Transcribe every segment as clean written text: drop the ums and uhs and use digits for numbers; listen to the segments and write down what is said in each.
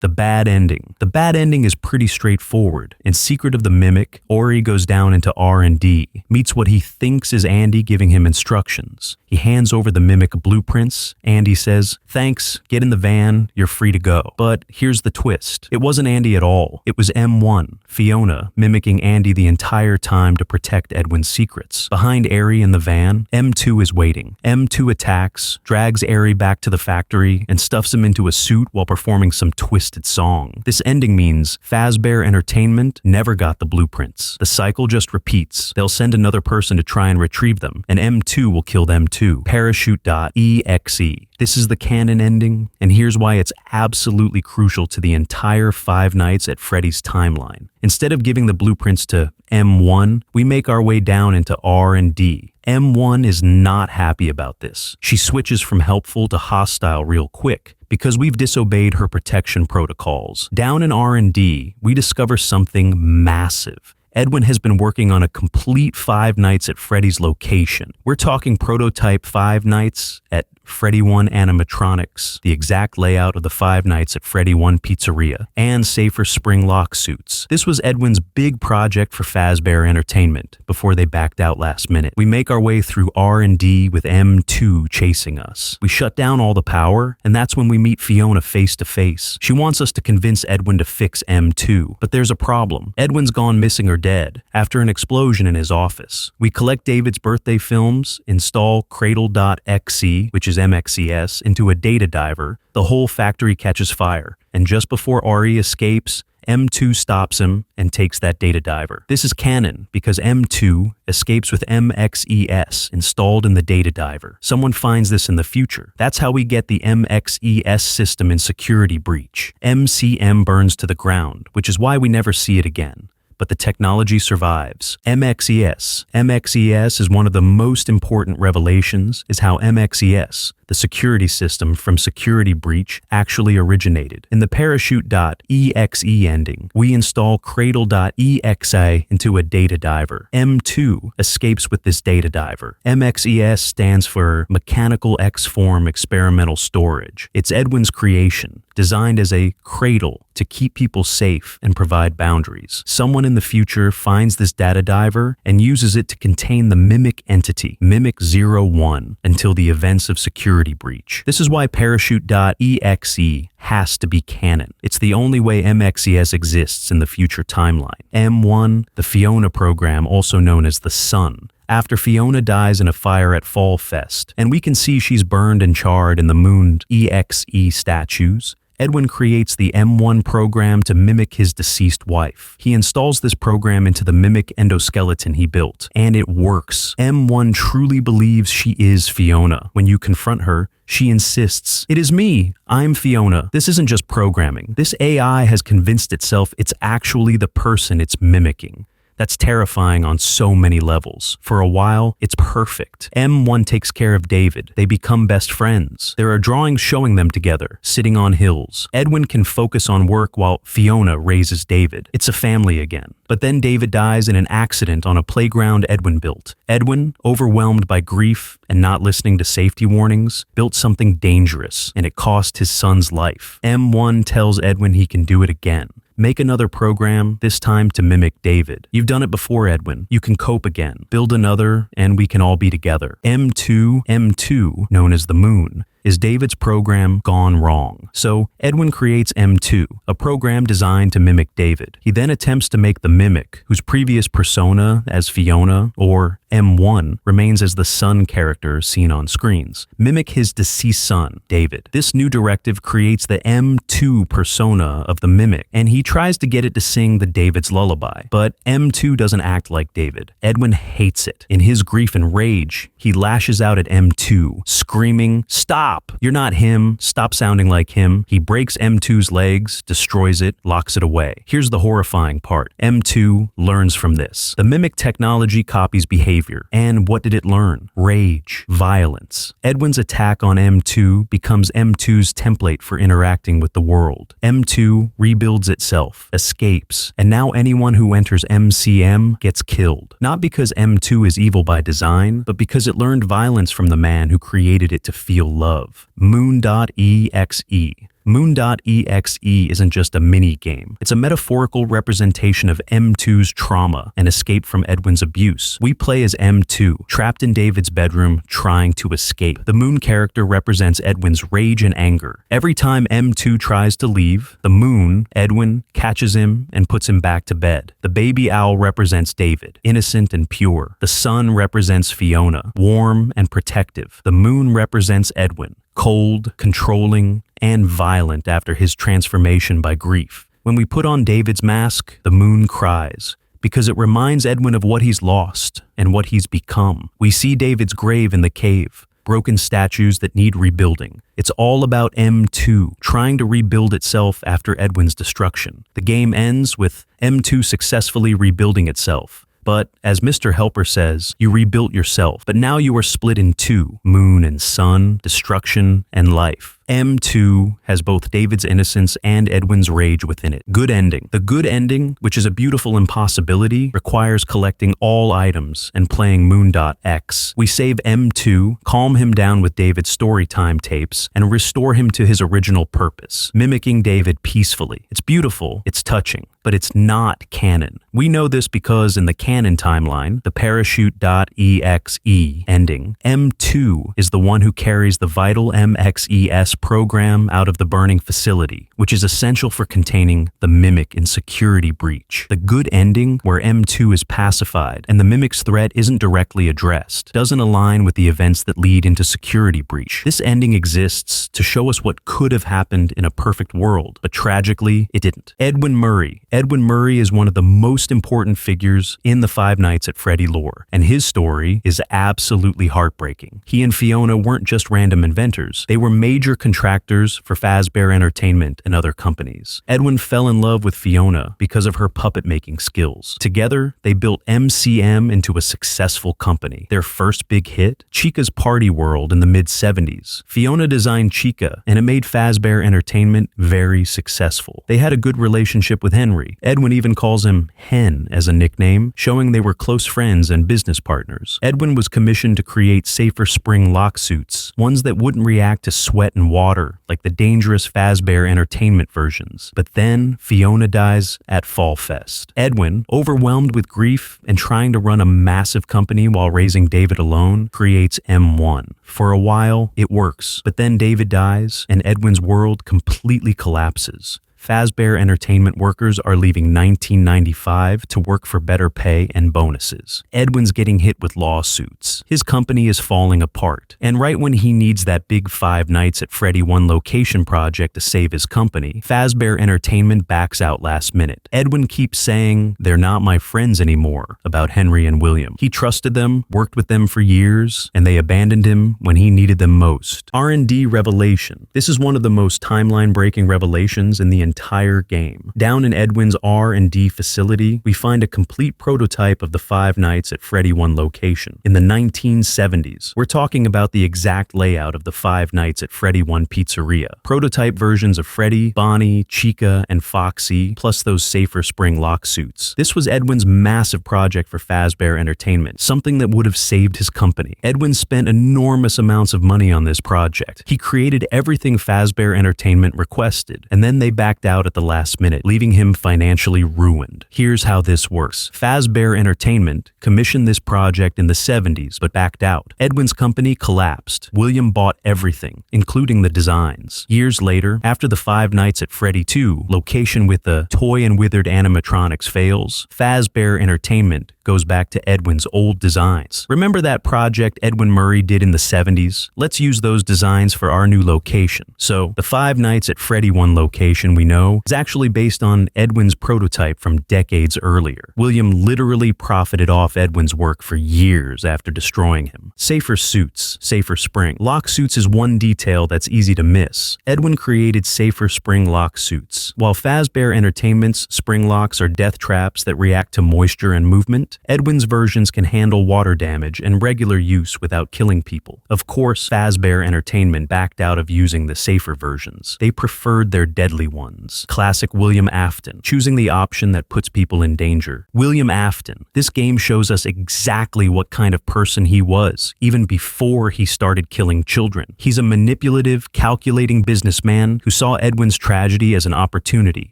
The bad ending. The bad ending is pretty straightforward. In Secret of the Mimic, Ori goes down into R&D, meets what he thinks is Andy giving him instructions. He hands over the Mimic blueprints. Andy says, "Thanks, get in the van, you're free to go." But here's the twist. It wasn't Andy at all. It was M1, Fiona, mimicking Andy the entire time to protect Edwin's secrets. Behind Eri in the van, M2 is waiting. M2 attacks, drags Eri back to the factory, and stuffs him into a suit while performing some twisted song. This ending means Fazbear Entertainment never got the blueprints. The cycle just repeats. They'll send another person to try and retrieve them, and M2 will kill them too. Parachute.exe. This is the canon ending, and here's why it's absolutely crucial to the entire Five Nights at Freddy's timeline. Instead of giving the blueprints to M1, we make our way down into R&D. M1 is not happy about this. She switches from helpful to hostile real quick, because we've disobeyed her protection protocols. Down in R&D, we discover something massive. Edwin has been working on a complete Five Nights at Freddy's location. We're talking prototype Five Nights at Freddy 1 animatronics, the exact layout of the Five Nights at Freddy 1 pizzeria, and safer spring lock suits. This was Edwin's big project for Fazbear Entertainment before they backed out last minute. We make our way through R&D with M2 chasing us. We shut down all the power, and that's when we meet Fiona face to face. She wants us to convince Edwin to fix M2, but there's a problem. Edwin's gone missing or dead after an explosion in his office. We collect David's birthday films, install Cradle.exe, which is MXES, into a data diver. The whole factory catches fire, and just before Ori escapes, M2 stops him and takes that data diver. This is canon because M2 escapes with MXES installed in the data diver. Someone finds this in the future. That's how we get the MXES system in Security Breach. MCM burns to the ground, which is why we never see it again. But the technology survives. MXES. MXES is one of the most important revelations, is how MXES, the security system from Security Breach, actually originated. In the Parachute.exe ending, we install Cradle.exe into a data diver. M2 escapes with this data diver. MXES stands for Mechanical X-Form Experimental Storage. It's Edwin's creation, designed as a cradle to keep people safe and provide boundaries. Someone in the future finds this data diver and uses it to contain the Mimic entity, Mimic 01, until the events of Security Breach. This is why Parachute.exe has to be canon. It's the only way MXES exists in the future timeline. M1, the Fiona program, also known as the Sun. After Fiona dies in a fire at Fall Fest, and we can see she's burned and charred in the Moon.exe statues, Edwin creates the M1 program to mimic his deceased wife. He installs this program into the Mimic endoskeleton he built, and it works. M1 truly believes she is Fiona. When you confront her, she insists, "It is me. I'm Fiona." This isn't just programming. This AI has convinced itself it's actually the person it's mimicking. That's terrifying on so many levels. For a while, it's perfect. M1 takes care of David. They become best friends. There are drawings showing them together, sitting on hills. Edwin can focus on work while Fiona raises David. It's a family again. But then David dies in an accident on a playground Edwin built. Edwin, overwhelmed by grief and not listening to safety warnings, built something dangerous, and it cost his son's life. M1 tells Edwin he can do it again. Make another program, this time to mimic David. You've done it before, Edwin. You can cope again. Build another, and we can all be together. M2, known as the Moon, is David's program gone wrong. So Edwin creates M2, a program designed to mimic David. He then attempts to make the Mimic, whose previous persona as Fiona, or M1, remains as the Sun character seen on screens, mimic his deceased son, David. This new directive creates the M2 persona of the Mimic, and he tries to get it to sing the David's lullaby. But M2 doesn't act like David. Edwin hates it. In his grief and rage, he lashes out at M2, screaming, "Stop! You're not him. Stop sounding like him." He breaks M2's legs, destroys it, locks it away. Here's the horrifying part. M2 learns from this. The Mimic technology copies behavior. And what did it learn? Rage, violence. Edwin's attack on M2 becomes M2's template for interacting with the world. M2 rebuilds itself, escapes, and now anyone who enters MCM gets killed. Not because M2 is evil by design, but because it learned violence from the man who created it to feel love. Moon.exe. Moon.exe isn't just a mini-game. It's a metaphorical representation of M2's trauma and escape from Edwin's abuse. We play as M2, trapped in David's bedroom, trying to escape. The Moon character represents Edwin's rage and anger. Every time M2 tries to leave, the Moon, Edwin, catches him and puts him back to bed. The baby owl represents David, innocent and pure. The sun represents Fiona, warm and protective. The Moon represents Edwin, cold, controlling, and violent after his transformation by grief. When we put on David's mask, the Moon cries, because it reminds Edwin of what he's lost and what he's become. We see David's grave in the cave, broken statues that need rebuilding. It's all about M2 trying to rebuild itself after Edwin's destruction. The game ends with M2 successfully rebuilding itself. But, as Mr. Helper says, you rebuilt yourself, but now you are split in two, Moon and Sun, destruction and life. M2 has both David's innocence and Edwin's rage within it. Good ending. The good ending, which is a beautiful impossibility, requires collecting all items and playing Moon.exe. We save M2, calm him down with David's storytime tapes, and restore him to his original purpose, mimicking David peacefully. It's beautiful, it's touching, but it's not canon. We know this because in the canon timeline, the Parachute.exe ending, M2 is the one who carries the vital MXES program out of the burning facility, which is essential for containing the Mimic in security breach. The good ending, where M2 is pacified and the Mimic's threat isn't directly addressed, doesn't align with the events that lead into security breach. This ending exists to show us what could have happened in a perfect world, but tragically, it didn't. Edwin Murray. Edwin Murray is one of the most important figures in the Five Nights at Freddy lore, and his story is absolutely heartbreaking. He and Fiona weren't just random inventors, they were major contractors for Fazbear Entertainment and other companies. Edwin fell in love with Fiona because of her puppet-making skills. Together, they built MCM into a successful company. Their first big hit, Chica's Party World in the mid-70s. Fiona designed Chica, and it made Fazbear Entertainment very successful. They had a good relationship with Henry. Edwin even calls him Hen as a nickname, showing they were close friends and business partners. Edwin was commissioned to create safer spring lock suits, ones that wouldn't react to sweat and water, like the dangerous Fazbear Entertainment versions. But then, Fiona dies at Fall Fest. Edwin, overwhelmed with grief and trying to run a massive company while raising David alone, creates M1. For a while, it works, but then David dies, and Edwin's world completely collapses. Fazbear Entertainment workers are leaving 1995 to work for better pay and bonuses. Edwin's getting hit with lawsuits. His company is falling apart. And right when he needs that big Five Nights at Freddy One location project to save his company, Fazbear Entertainment backs out last minute. Edwin keeps saying, "They're not my friends anymore," about Henry and William. He trusted them, worked with them for years, and they abandoned him when he needed them most. R&D Revelation. This is one of the most timeline-breaking revelations in the entire game. Down in Edwin's R&D facility, we find a complete prototype of the Five Nights at Freddy One location. In the 1970s, we're talking about the exact layout of the Five Nights at Freddy One pizzeria. Prototype versions of Freddy, Bonnie, Chica, and Foxy, plus those safer spring lock suits. This was Edwin's massive project for Fazbear Entertainment, something that would have saved his company. Edwin spent enormous amounts of money on this project. He created everything Fazbear Entertainment requested, and then they backed out at the last minute, leaving him financially ruined. Here's how this works. Fazbear Entertainment commissioned this project in the 70s, but backed out. Edwin's company collapsed. William bought everything, including the designs. Years later, after the Five Nights at Freddy 2 location with the toy and withered animatronics fails, Fazbear Entertainment goes back to Edwin's old designs. Remember that project Edwin Murray did in the 70s? Let's use those designs for our new location. So, the Five Nights at Freddy One location we know is actually based on Edwin's prototype from decades earlier. William literally profited off Edwin's work for years after destroying him. Safer suits, safer spring. Lock suits is one detail that's easy to miss. Edwin created safer spring lock suits. While Fazbear Entertainment's spring locks are death traps that react to moisture and movement, Edwin's versions can handle water damage and regular use without killing people. Of course, Fazbear Entertainment backed out of using the safer versions. They preferred their deadly ones. Classic William Afton, choosing the option that puts people in danger. William Afton. This game shows us exactly what kind of person he was, even before he started killing children. He's a manipulative, calculating businessman who saw Edwin's tragedy as an opportunity.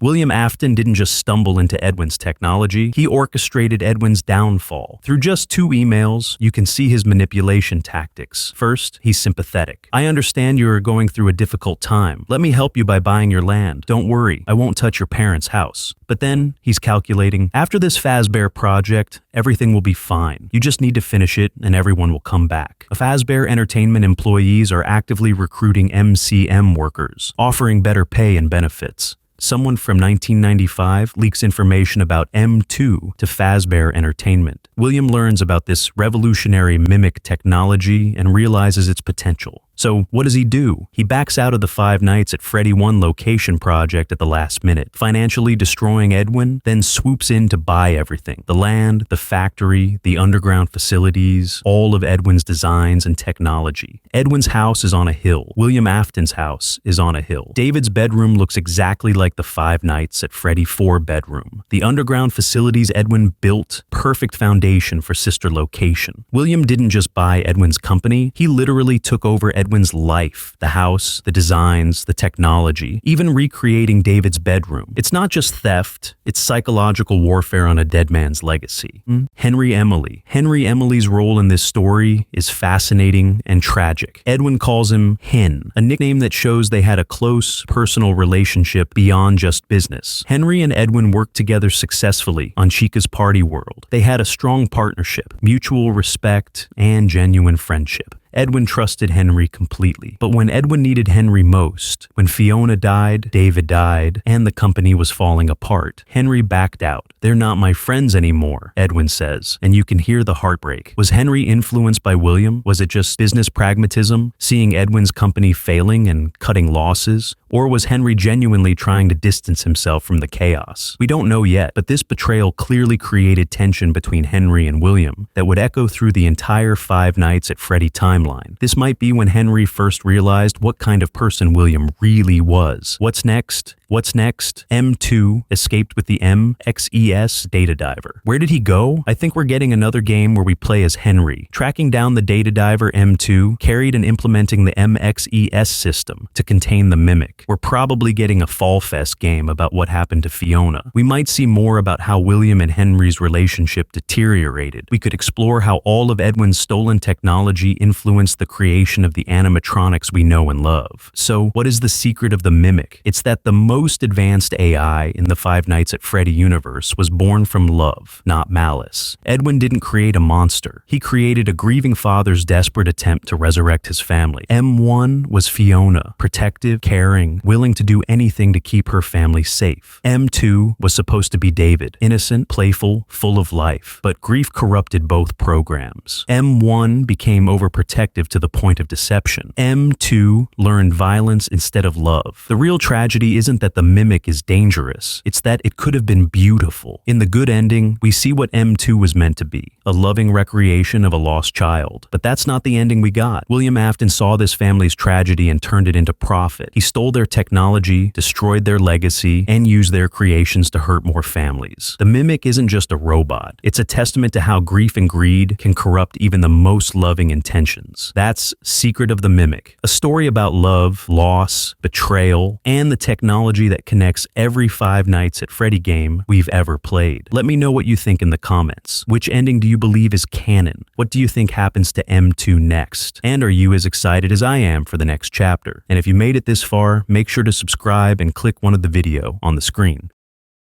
William Afton didn't just stumble into Edwin's technology, he orchestrated Edwin's downfall. Through just 2 emails, you can see his manipulation tactics. First, he's sympathetic. I understand you are going through a difficult time. Let me help you by buying your land. Don't worry, I won't touch your parents' house. But then, he's calculating, after this Fazbear project, everything will be fine. You just need to finish it and everyone will come back. Fazbear Entertainment employees are actively recruiting MCM workers, offering better pay and benefits. Someone from 1995 leaks information about M2 to Fazbear Entertainment. William learns about this revolutionary mimic technology and realizes its potential. So what does he do? He backs out of the Five Nights at Freddy 1 location project at the last minute, financially destroying Edwin, then swoops in to buy everything. The land, the factory, the underground facilities, all of Edwin's designs and technology. Edwin's house is on a hill. William Afton's house is on a hill. David's bedroom looks exactly like the Five Nights at Freddy 4 bedroom. The underground facilities Edwin built, perfect foundation for sister location. William didn't just buy Edwin's company, he literally took over Edwin's life, the house, the designs, the technology, even recreating David's bedroom. It's not just theft, it's psychological warfare on a dead man's legacy. Henry Emily. Henry Emily's role in this story is fascinating and tragic. Edwin calls him Hen, a nickname that shows they had a close, personal relationship beyond just business. Henry and Edwin worked together successfully on Chica's Party World. They had a strong partnership, mutual respect, and genuine friendship. Edwin trusted Henry completely. But when Edwin needed Henry most, when Fiona died, David died, and the company was falling apart, Henry backed out. "They're not my friends anymore," Edwin says, and you can hear the heartbreak. Was Henry influenced by William? Was it just business pragmatism, seeing Edwin's company failing and cutting losses? Or was Henry genuinely trying to distance himself from the chaos? We don't know yet, but this betrayal clearly created tension between Henry and William that would echo through the entire Five Nights at Freddy timeline. This might be when Henry first realized what kind of person William really was. What's next? What's next? M2 escaped with the MXES data diver. Where did he go? I think we're getting another game where we play as Henry, tracking down the data diver M2, carried and implementing the MXES system to contain the mimic. We're probably getting a Fall Fest game about what happened to Fiona. We might see more about how William and Henry's relationship deteriorated. We could explore how all of Edwin's stolen technology influenced the creation of the animatronics we know and love. So, what is the secret of the mimic? It's that the most advanced AI in the Five Nights at Freddy universe was born from love, not malice. Edwin didn't create a monster. He created a grieving father's desperate attempt to resurrect his family. M1 was Fiona, protective, caring, willing to do anything to keep her family safe. M2 was supposed to be David, innocent, playful, full of life, but grief corrupted both programs. M1 became overprotective to the point of deception. M2 learned violence instead of love. The real tragedy isn't that the mimic is dangerous, it's that it could have been beautiful. In the good ending, we see what M2 was meant to be, a loving recreation of a lost child. But that's not the ending we got. William Afton saw this family's tragedy and turned it into profit. He stole their technology, destroyed their legacy, and used their creations to hurt more families. The mimic isn't just a robot. It's a testament to how grief and greed can corrupt even the most loving intentions. That's Secret of the Mimic, a story about love, loss, betrayal, and the technology that connects every Five Nights at Freddy game we've ever played. Let me know what you think in the comments. Which ending do you believe is canon? What do you think happens to M2 next? And are you as excited as I am for the next chapter? And if you made it this far, make sure to subscribe and click one of the video on the screen.